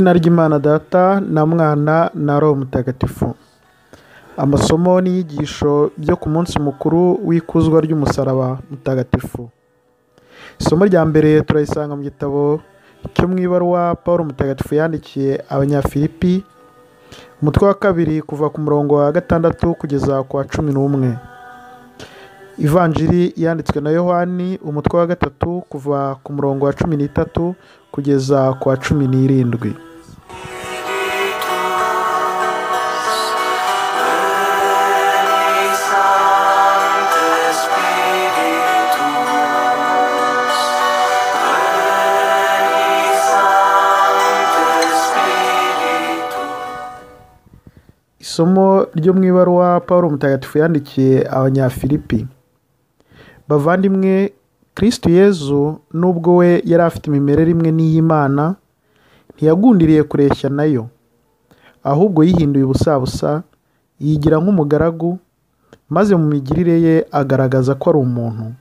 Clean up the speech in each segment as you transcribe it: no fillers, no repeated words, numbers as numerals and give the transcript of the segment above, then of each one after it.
izina ry'Imana Data na Mwana na Roho Mutagatifu. Amasomo n'inyigisho byo ku munsi mukuru w'ikuzwa ry'umusaraba mutagatifu. Isomo rya mbere turayisanga mu gitabo cyo mu ibaruwa Pawulo Mutagatifu yandikiye Abanyafilipi, umutwe wa 2 kuva ku murongo wa 6 kugeza ku wa 11. Ivanjiri yanditswe na Yohani, umutwe wa 3 kuva ku murongo wa 13 kugeza ku wa 17. Isomo ryo mu ibaruwa Pawulo Mutagatifu yandikiye Abanyafilipi. Bavandimwe, Kristo Yezu nubwo we yari afite imimerere imwe n'iy'Imana, ntiyagundiriye kureshya nayo, ahubwo yihinduye ubusabusa, yigira nk'umugaragu, maze mu migirire ye agaragaza ko ari umuntu.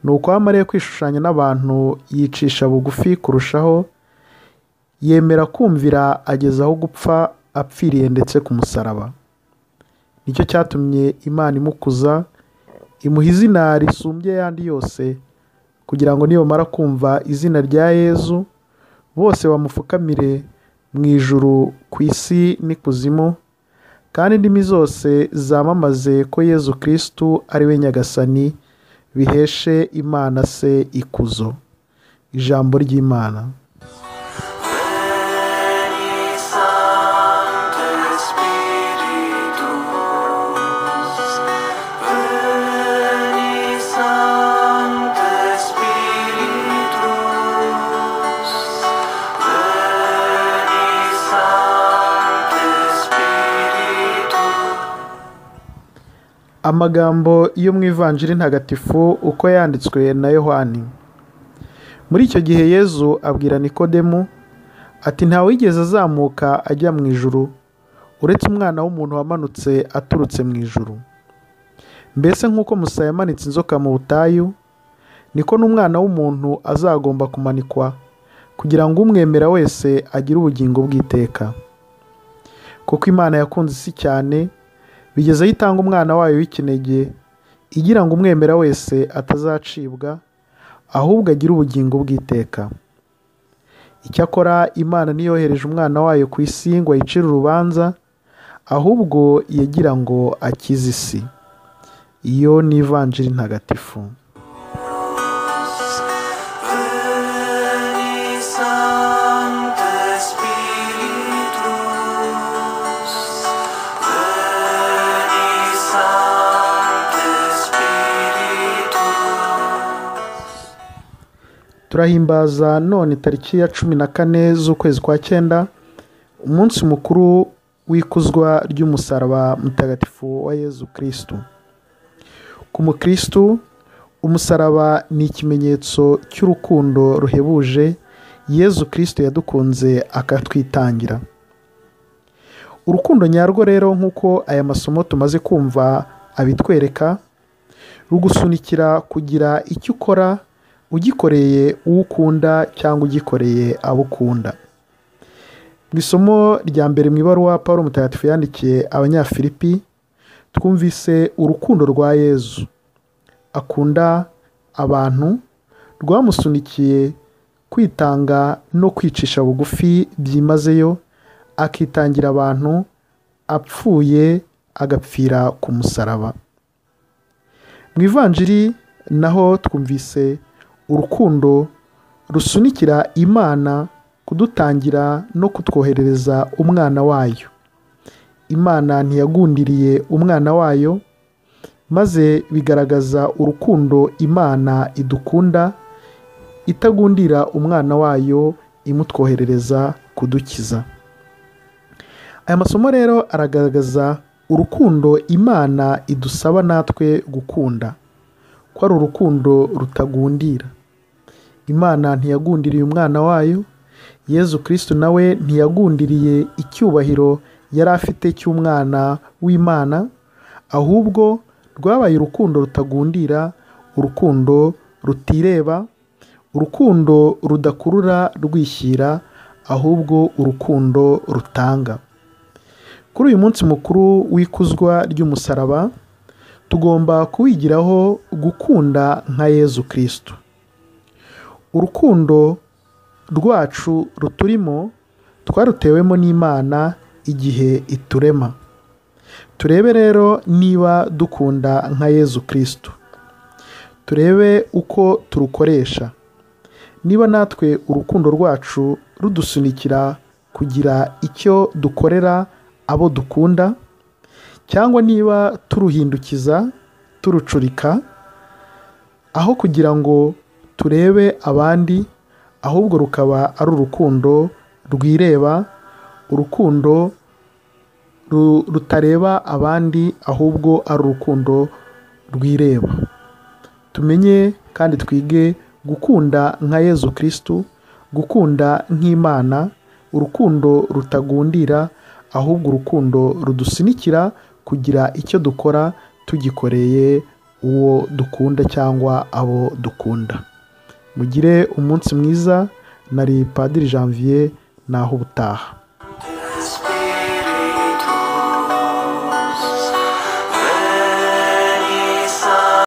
Nuko aho amariye kwishushanya n'abantu, yicisha bugufi kurushaho, yemera kumvira ageza aho gupfa, apfiriye ndetse ku musaraba. Nicyo cyatumye Imana imukuza, imuha izina risumbye ayandi yose, kugira ngo nibamara kumva izina rya Yezu, bose bamupfukamire mu ijuru, ku isi n'ikuzimu, kandi indimi zose zamamaze ko Yezu Kristu ari we Nyagasani, biheshe Imana se ikuzo. Ijambo ry'Imana. Amagambo yo mu Ivanjiri ntagatifu uko yanditswe na Yohani. Muri icyo gihe Yezu abwira Nikodemu ati, nta wigeze azamuka ajya mu ijuru uretse Umwana w'umuntu wamanutse aturutse mu ijuru. Mbese nk'uko Musa yamanitse inzoka mu butayu, niko n'Umwana w'umuntu azagomba kumanikwa, kugira ngo umwemera wese agire ubugingo bw'iteka. Kuko Imana yakunze isi cyane, bigeze yitanga Umwana wayo w'ikinege, igira ngo umwemera wese atazacibwa, ahubwo agire ubugingo bw'iteka. Icyakora Imana ntiyohereje Umwana wayo ku isi ngo ayicire urubanza, ahubwo yagira ngo akize isi. Iyo ni Ivanjiri ntagatifu. Turahimbaza none tariki ya 14 z'ukwezi kwa 9, umunsi mukuru w'ikuzwa ry'umusaraba mutagatifu wa Yezu Kristu. Ku mukristu, umusaraba ni ikimenyetso cy'urukundo ruhebuje Yezu Kristu yadukunze akatwitangira. Urukundo nyarwo rero, nk'uko aya masomo tumaze kumva abitwereka, rugusunikira kugira icyo ukora ugikoreye uwo ukunda cyangwa ugikoreye abo ukunda. Mu isomo rya mbere mu ibaruwa Pawulo Mutagatifu yandikiye Abanyafilipi, twumvise urukundo rwa Yezu. Akunda abantu, rwamusunikiye kwitanga no kwicisha bugufi byimazeyo, akitangira abantu, apfuye agapfira ku musaraba. Mu Ivanjiri naho twumvise urukundo rusunikira Imana kudutangira no kutwoherereza Umwana wayo. Imana ntiyagundiriye Umwana wayo, maze bigaragaza urukundo Imana idukunda, itagundira Umwana wayo imutwoherereza kudukiza. Aya masomo rero aragaragaza urukundo Imana idusaba natwe gukunda, ko ari urukundo rutagundira. Imana ntiyagundiriye Umwana wayo, Yezu Kristu nawe ntiyagundiriye icyubahiro yari afite cy'Umwana w'Imana, ahubwo rwabaye urukundo rutagundira, urukundo rutireba, urukundo rudakurura rwishyira, ahubwo urukundo rutanga. Kuri uyu munsi mukuru w'ikuzwa ry'umusaraba, tugomba kuwigiraho gukunda nka Yezu Kristo. Urukundo rwacu ruturimo twarutewemo n'Imana igihe iturema. Turebe rero niba dukunda nka Yezu Kristo. Turebe uko turukoresha. Niba natwe urukundo rwacu rudusunikira kugira icyo dukorera abo dukunda, cyangwa niba turuhindukiza turucurika, aho kugira ngo turebe abandi, ahubwo rukaba ari urukundo rwireba, urukundo rutareba abandi, ahubwo ari urukundo rwireba. Tumenye kandi twige gukunda nka Yezu Kristo, gukunda nk'Imana, urukundo rutagundira, ahubwo urukundo rudusunikira kugira icyo dukora tugikoreye uwo dukunda cyangwa abo dukunda. Mugire umunsi mwiza. Nari Padiri Janvier, naho ubutaha.